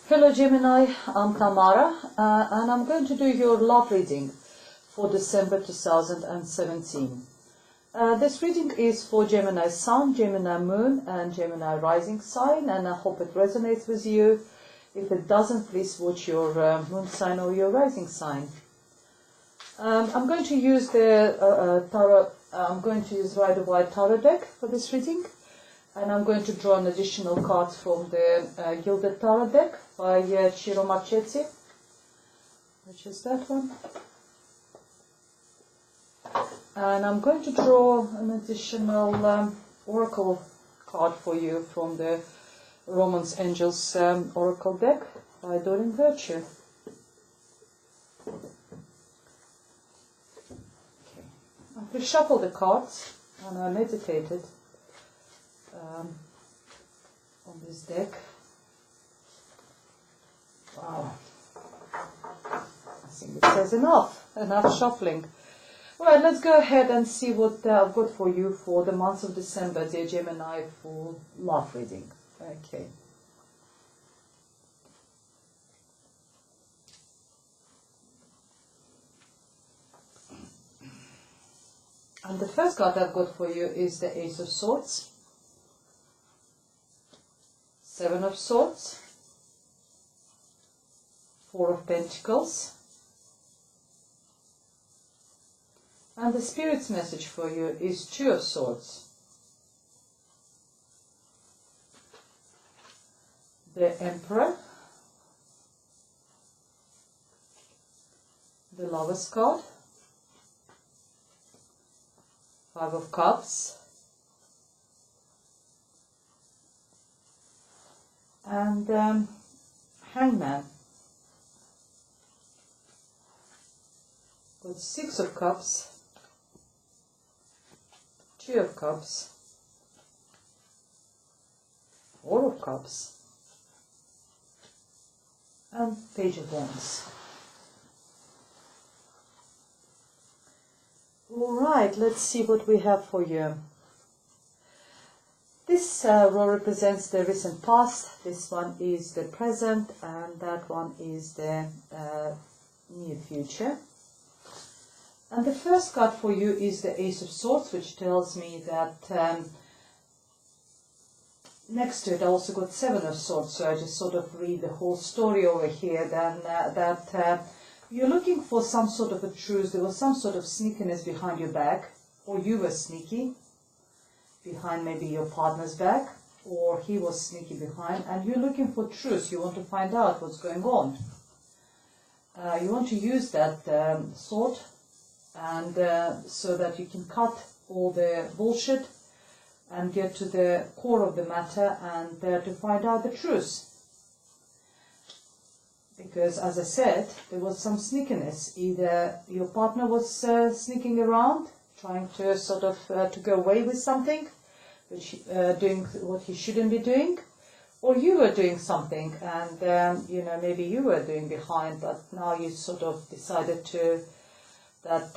Hello Gemini, I'm Tamara and I'm going to do your love reading for December 2017. This reading is for Gemini Sun, Gemini Moon and Gemini Rising sign, and I hope it resonates with you. If it doesn't, please watch your moon sign or your rising sign. I'm going to use the tarot. I'm going to use Rider-Waite tarot deck for this reading, and I'm going to draw an additional card from the Gilded Tarot deck by Ciro Marchetti, which is that one. And I'm going to draw an additional oracle card for you from the Romance Angels oracle deck by Doreen Virtue. Okay. I reshuffled the cards and I meditated on this deck. Wow, I think it says enough shuffling. Alright, let's go ahead and see what I've got for you for the month of December, dear Gemini, for love reading. Okay. And the first card I've got for you is the Ace of Swords, Seven of Swords, Four of Pentacles, and the Spirit's message for you is Two of Swords, the Emperor, the Lover's card, Five of Cups, and Hangman. With Six of Cups, Two of Cups, Four of Cups, and Page of Wands. Alright, let's see what we have for you. This row represents the recent past, this one is the present, and that one is the near future. And the first card for you is the Ace of Swords, which tells me that next to it I also got Seven of Swords, so I just sort of read the whole story over here. Then that you're looking for some sort of a truce. There was some sort of sneakiness behind your back, or you were sneaky behind maybe your partner's back, or he was sneaky behind, and you're looking for truth. You want to find out what's going on. You want to use that sword, and so that you can cut all the bullshit and get to the core of the matter, and to find out the truth. Because, as I said, there was some sneakiness. Either your partner was sneaking around, trying to sort of to go away with something, which doing what he shouldn't be doing, or you were doing something, and you know, maybe you were doing behind, but now you sort of decided to that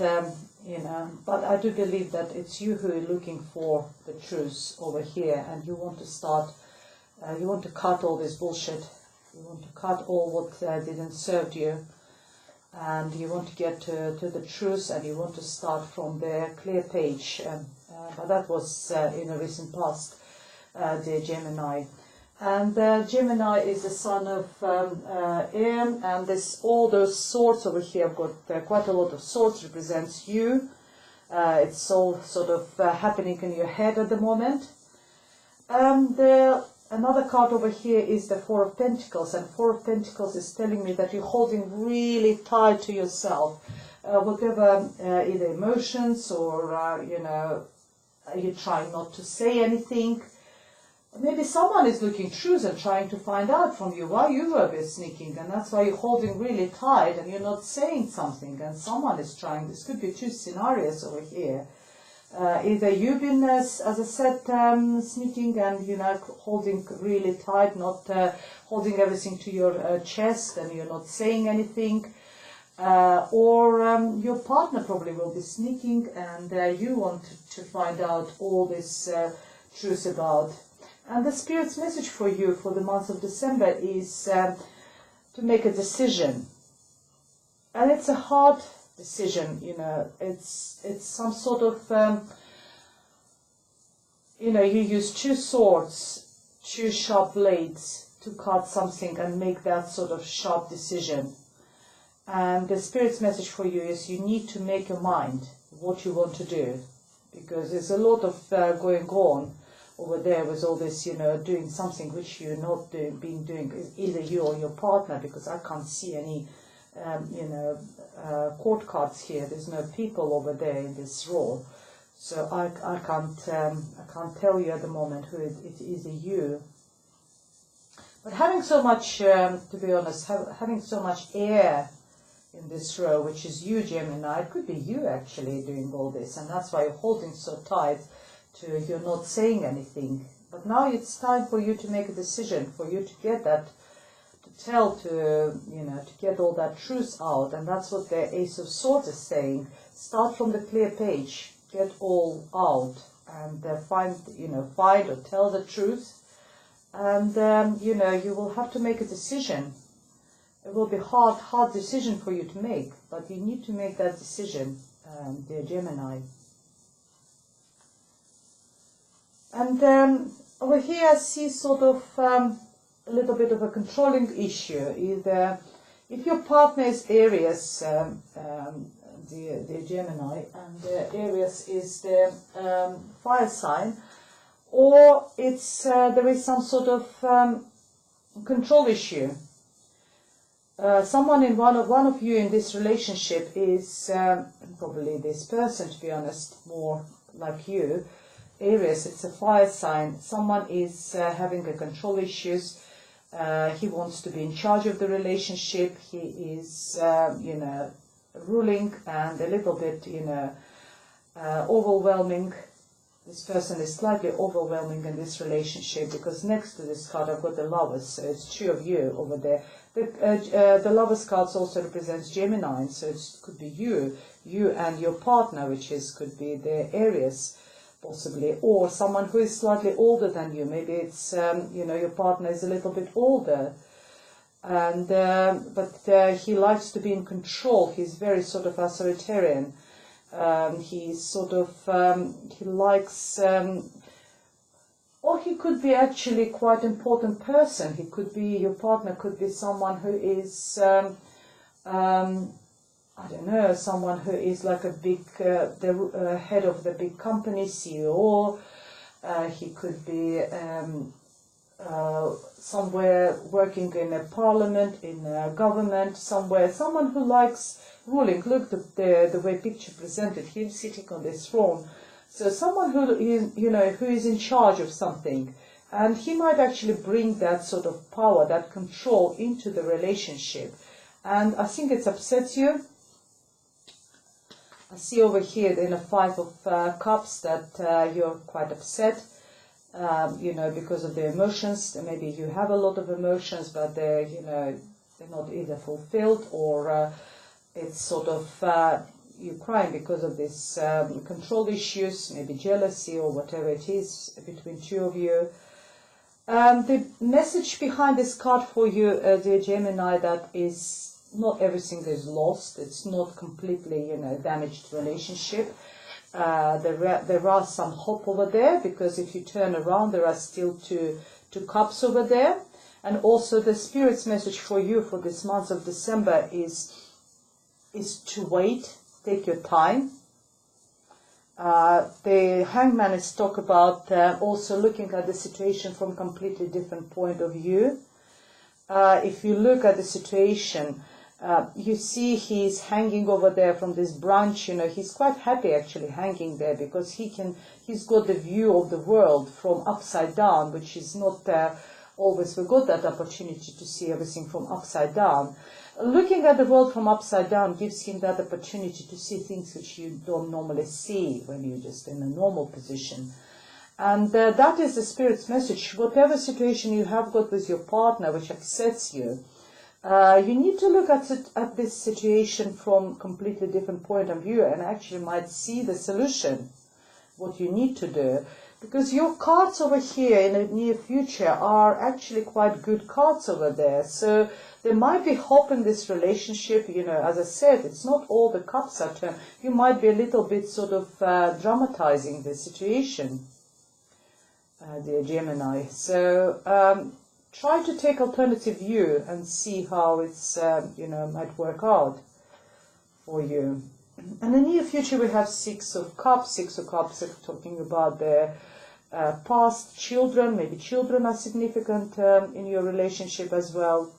you know. But I do believe that it's you who are looking for the truth over here, and you want to start. You want to cut all this bullshit. You want to cut all what didn't serve you, and you want to get to the truth, and you want to start from the clear page. But that was in a recent past, dear Gemini. And Gemini is the son of air, and this all those swords over here. I've got quite a lot of swords, represents you. It's all sort of happening in your head at the moment. Another card over here is the Four of Pentacles, and Four of Pentacles is telling me that you're holding really tight to yourself, whatever either emotions or you know, you're trying not to say anything. Maybe someone is looking through and trying to find out from you why you were a bit sneaking, and that's why you're holding really tight and you're not saying something, and someone is trying. This could be two scenarios over here. Either you've been, as I said, sneaking and, you know, holding really tight, not holding everything to your chest, and you're not saying anything, or your partner probably will be sneaking, and you want to find out all this truth about. And the Spirit's message for you for the month of December is to make a decision. And it's a hard decision, you know. It's some sort of, you know, you use two swords, two sharp blades to cut something and make that sort of sharp decision. And the Spirit's message for you is you need to make your mind what you want to do, because there's a lot of going on over there with all this, you know, doing something which you're not doing, either you or your partner, because I can't see any, you know, court cards here. There's no people over there in this role, so I can't tell you at the moment who it is you. But having so much, to be honest, having so much air in this row, which is you, Gemini, it could be you actually doing all this, and that's why you're holding so tight to you're not saying anything. But now it's time for you to make a decision, for you to get that, to tell, to, you know, to get all that truth out. And that's what the Ace of Swords is saying. Start from the clear page, get all out, and find or tell the truth. And you know, you will have to make a decision. It will be hard decision for you to make, but you need to make that decision, dear Gemini. And over here I see sort of a little bit of a controlling issue. Either if your partner is Aries, the Gemini, and Aries is the fire sign, or it's there is some sort of control issue. Someone in one of you in this relationship is probably this person, to be honest, more like you, Aries. It's a fire sign. Someone is having a control issues. He wants to be in charge of the relationship. He is, you know, ruling and a little bit, you know, overwhelming. This person is slightly overwhelming in this relationship, because next to this card I've got the Lovers, so it's two of you over there. The Lovers cards also represents Gemini, so it could be you and your partner, which could be the Aries, possibly, or someone who is slightly older than you. Maybe it's, you know, your partner is a little bit older, and but he likes to be in control. He's very sort of authoritarian. He's sort of, he likes, or he could be actually quite important person. He could be, your partner could be someone who is, I don't know, someone who is like a big, the head of the big company, CEO. He could be somewhere working in a parliament, in a government, somewhere. Someone who likes ruling. Look, the way picture presented, him sitting on this throne. So someone who is, you know, who is in charge of something, and he might actually bring that sort of power, that control into the relationship. And I think it upsets you. I see over here in a Five of Cups that you're quite upset, you know, because of the emotions. Maybe you have a lot of emotions, but they're, you know, they're not either fulfilled, or it's sort of you're crying because of this control issues, maybe jealousy or whatever it is between two of you. The message behind this card for you, dear Gemini, that is not everything is lost. It's not completely, you know, damaged relationship. There are some hope over there, because if you turn around, there are still two cups over there. And also the Spirit's message for you for this month of December is to wait, take your time. The Hangman is talk about also looking at the situation from a completely different point of view. If you look at the situation, you see he's hanging over there from this branch. You know, he's quite happy actually hanging there, because he's got the view of the world from upside down, which is not always we got that opportunity to see everything from upside down. Looking at the world from upside down gives him that opportunity to see things which you don't normally see when you're just in a normal position. And that is the Spirit's message. Whatever situation you have got with your partner which upsets you, you need to look at this situation from a completely different point of view, and actually might see the solution, what you need to do. Because your cards over here in the near future are actually quite good cards over there. So there might be hope in this relationship. You know, as I said, it's not all the cups are turned. You might be a little bit sort of dramatizing the situation, dear Gemini. So try to take alternative view and see how it's, you know, might work out for you. In the near future, we have Six of Cups. Six of Cups are talking about the past, children. Maybe children are significant in your relationship as well.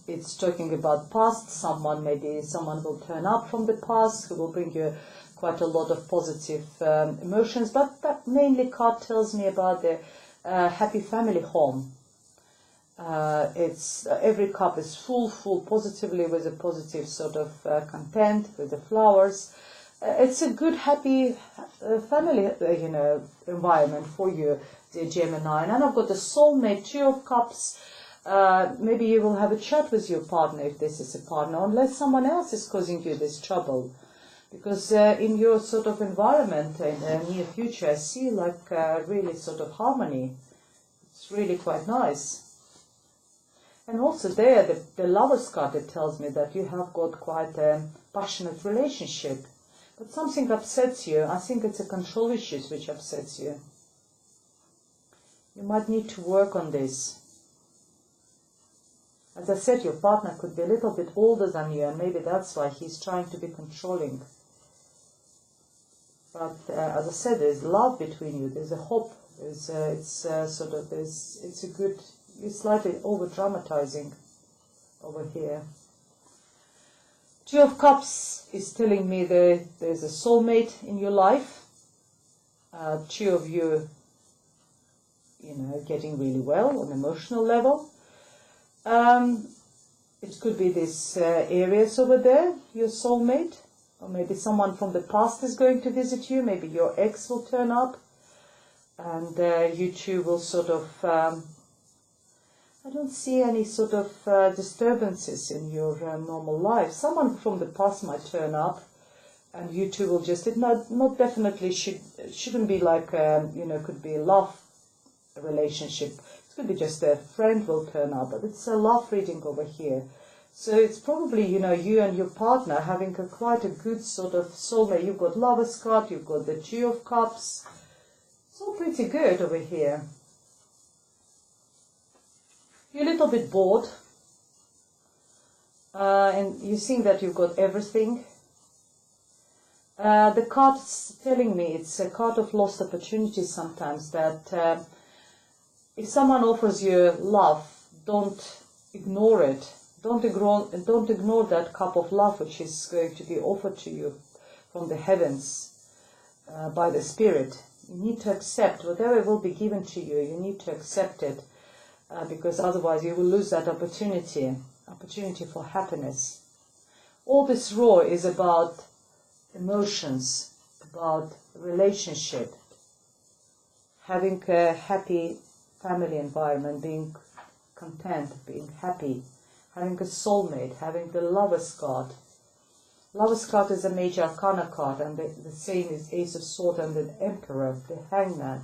It's talking about past. Maybe someone will turn up from the past who will bring you quite a lot of positive emotions. But that mainly card tells me about the happy family home. It's every cup is full positively, with a positive sort of content, with the flowers. It's a good, happy family, you know, environment for you, dear Gemini. And then I've got the soulmate, Two of Cups. Maybe you will have a chat with your partner, if this is a partner, unless someone else is causing you this trouble. Because in your sort of environment in the near future, I see like really sort of harmony. It's really quite nice. And also there, the Lover's card, it tells me that you have got quite a passionate relationship. But something upsets you. I think it's a control issue which upsets you. You might need to work on this. As I said, your partner could be a little bit older than you, and maybe that's why he's trying to be controlling. But as I said, there's love between you. There's a hope. It's a good. You're slightly over dramatizing over here. Two of Cups is telling me there's a soulmate in your life. Two of you, you know, getting really well on emotional level. It could be this areas over there, your soulmate, or maybe someone from the past is going to visit you. Maybe your ex will turn up, and you two will sort of. I don't see any sort of disturbances in your normal life. Someone from the past might turn up, and you two will just. It not definitely shouldn't be like you know, could be a love relationship. It could be just a friend will turn up, but it's a love reading over here. So it's probably, you know, you and your partner having quite a good sort of soulmate. You've got Lover's card, you've got the Two of Cups. It's all pretty good over here. You're a little bit bored, and you think that you've got everything. The card's telling me it's a card of lost opportunities sometimes, that if someone offers you love, don't ignore it. Don't ignore that cup of love which is going to be offered to you from the heavens by the Spirit. You need to accept whatever will be given to you. You need to accept it. Because otherwise you will lose that opportunity for happiness. All this raw is about emotions, about relationship, having a happy family environment, being content, being happy, having a soulmate, having the Lover's card. Lover's card is a major arcana card, and the same is Ace of Swords and the Emperor, the Hangman.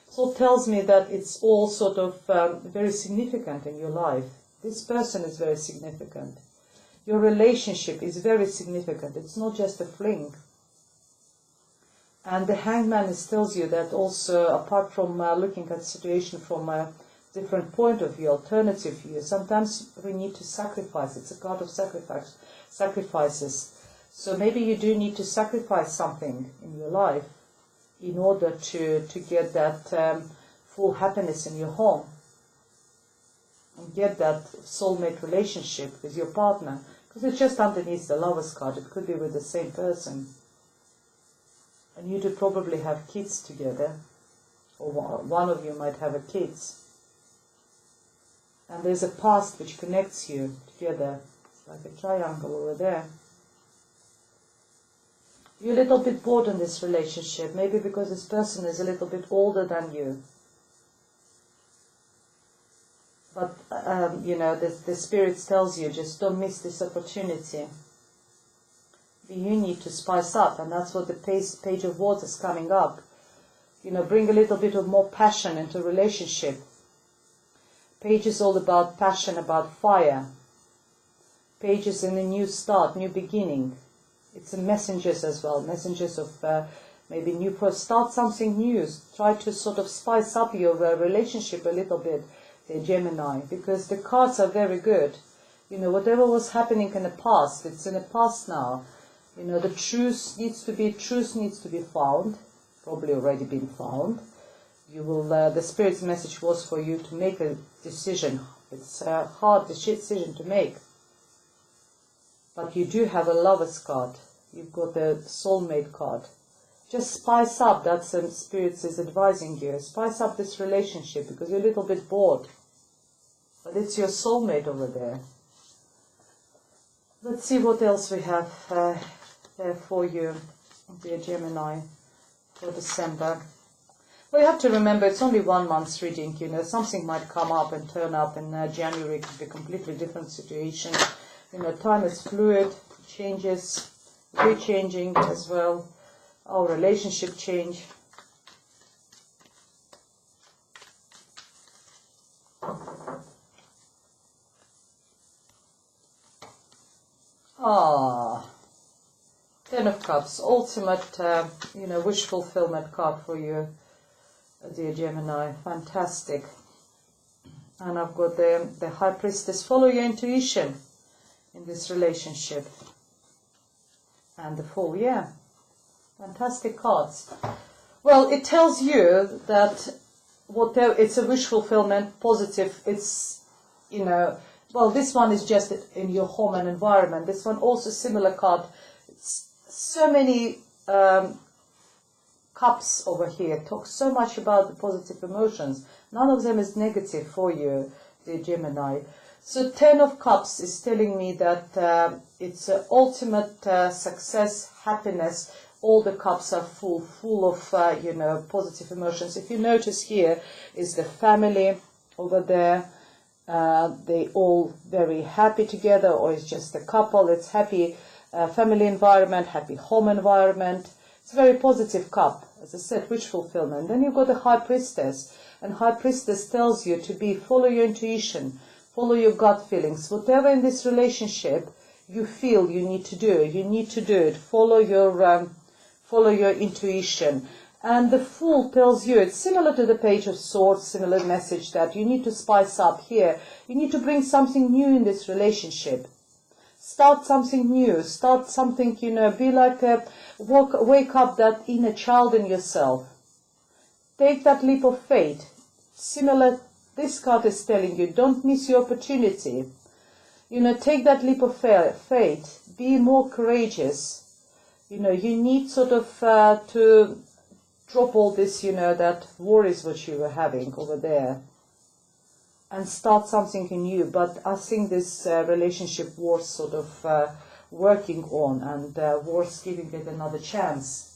So it tells me that it's all sort of very significant in your life. This person is very significant. Your relationship is very significant. It's not just a fling. And the Hangman tells you that also, apart from looking at the situation from a different point of view, alternative view, sometimes we need to sacrifice. It's a card of sacrifices. So maybe you do need to sacrifice something in your life in order to get that full happiness in your home and get that soulmate relationship with your partner. Because it's just underneath the Lover's card. It could be with the same person. And you do probably have kids together, or one of you might have a kids. And there's a past which connects you together. It's like a triangle over there. You're a little bit bored in this relationship, maybe because this person is a little bit older than you. But, you know, the Spirit tells you, just don't miss this opportunity. You need to spice up, and that's what the Page of Wands is coming up. You know, bring a little bit of more passion into relationship. Page is all about passion, about fire. Page is in a new start, new beginning. It's in messengers as well, messengers of maybe new first. Start something new. Try to sort of spice up your relationship a little bit, Gemini, because the cards are very good. You know, whatever was happening in the past, it's in the past now. You know, the truth needs to be found, probably already been found. You will. The Spirit's message was for you to make a decision. It's a hard decision to make. But you do have a Lover's card. You've got the Soulmate card. Just spice up, that's Spirit is advising you. Spice up this relationship because you're a little bit bored. But it's your soulmate over there. Let's see what else we have there for you, dear Gemini, for December. Well, you have to remember it's only 1 month's reading, you know. Something might come up and turn up in January. It could be a completely different situation. You know, time is fluid, changes, we're changing as well. Our relationship change. Ten of Cups, ultimate, you know, wish fulfillment card for you, dear Gemini. Fantastic. And I've got the High Priestess. Follow your intuition in this relationship. And the Fool, yeah. Fantastic cards. Well, it tells you that whatever, it's a wish fulfillment, positive, it's, you know, well, this one is just in your home and environment. This one also similar card. It's so many cups over here. Talk so much about the positive emotions. None of them is negative for you, dear Gemini. So 10 of Cups is telling me that it's ultimate success, happiness. All the cups are full of, you know, positive emotions. If you notice here is the family over there. They all very happy together, or it's just a couple. It's happy family environment, happy home environment. It's a very positive cup, as I said, wish fulfillment. Then you've got the High Priestess, and High Priestess tells you to follow your intuition, follow your gut feelings. Whatever in this relationship you feel you need to do, you need to do it. Follow your intuition. And the Fool tells you, it's similar to the Page of Swords, similar message that you need to spice up here. You need to bring something new in this relationship. Start something new. Start something, you know, be like wake up that inner child in yourself. Take that leap of faith. Similar, this card is telling you, don't miss your opportunity. You know, take that leap of faith. Be more courageous. You know, you need sort of to drop all this, you know, that worries which you were having over there and start something new. But I think this relationship was sort of working on and was giving it another chance.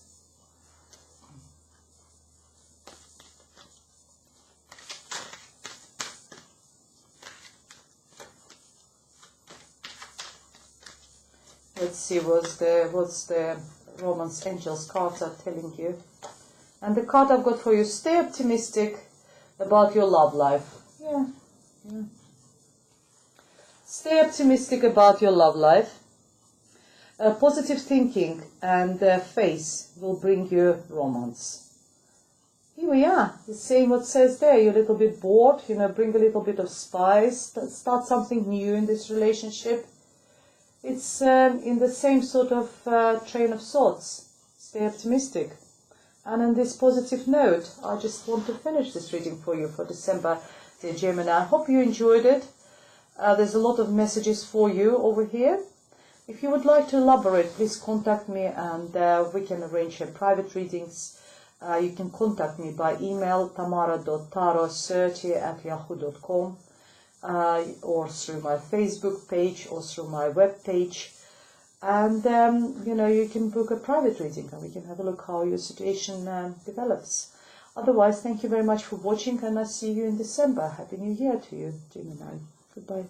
Let's see what's the Romance Angels cards are telling you. And the card I've got for you, stay optimistic about your love life. Yeah. Stay optimistic about your love life. Positive thinking and faith will bring you romance. Here we are. It's saying what it says there. You're a little bit bored, you know, bring a little bit of spice. Start something new in this relationship. It's in the same sort of train of thoughts. Stay optimistic. And on this positive note, I just want to finish this reading for you for December, dear Gemini. I hope you enjoyed it. There's a lot of messages for you over here. If you would like to elaborate, please contact me and we can arrange private readings. You can contact me by email tamara.taro30@yahoo.com or through my Facebook page or through my web page. And, you know, you can book a private reading and we can have a look how your situation develops. Otherwise, thank you very much for watching and I'll see you in December. Happy New Year to you, Gemini. Goodbye.